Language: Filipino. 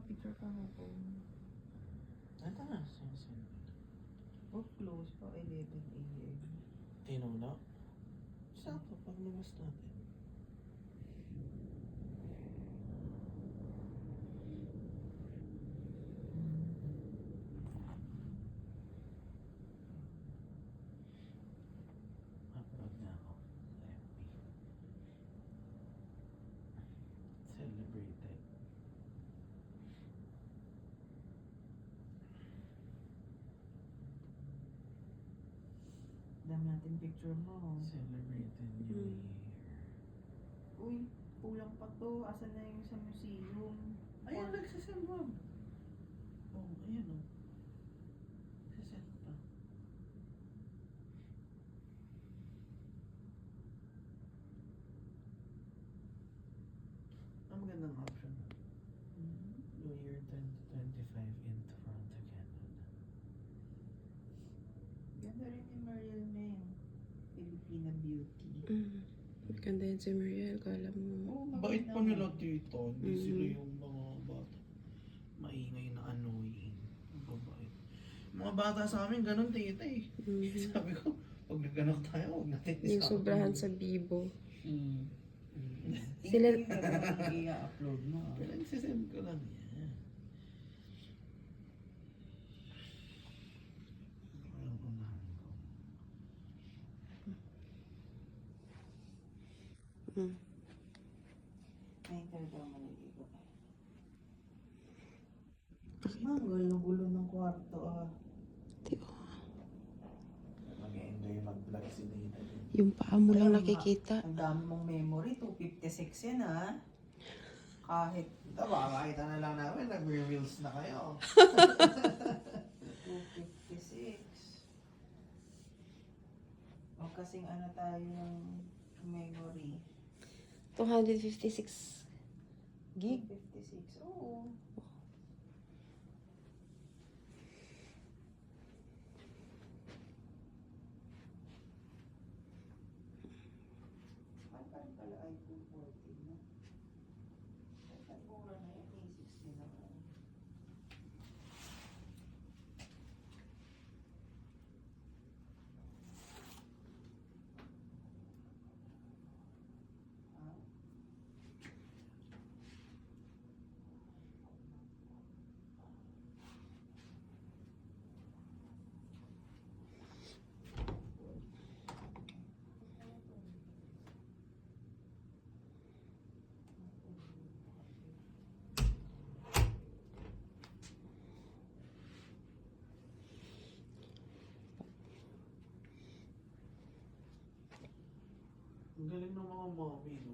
picture ka ako. Ito na, sin. Oh, close pa, 11 a.m. Tinula? Sakto, paglabas natin. Upload na ako sa FB. Celebrated. Dami natin picture mo. Celebrated New Year. Uy, kulang pa to. Asan na yung sa museum? Ayan, nagsasend mo. Oh, ayan o. Nagsasend pa. Ang magandang option. New Year 2025 in Toronto, Canada. Ganda rin ni Mariel Meng. Filipina Beauty. Maganda yun si Mariel, kala mo. Oh, Bait maganda pa nga. nila dito. Hindi sila yung mga bata. Maingay na annoying. Mababait. Mga bata sa amin, ganun tita eh. Sabi ko, pag nagkanak tayo, huwag natin Yung sobrahan sa Bibo. Sila Sila- i-upload mo. Pinagsisend ko lang yan. Walang unahan ko. Ay, talaga maligo. Ang gulo ng kwarto ah. Mag-enjoy mag-vlog si Dina. Yung paa mo lang Ayun, nakikita. Ang dami mong memory, 256 yan ah. Kahit Ito, baka makita na lang namin, nag-reels na kayo. 256. O kasing ano tayo ng memory. 256 gig. 256, oo. Ano pa rin pala iPhone 14 na? Nagmura na yan, A60 naman. Ang galing ng mga mommy, no?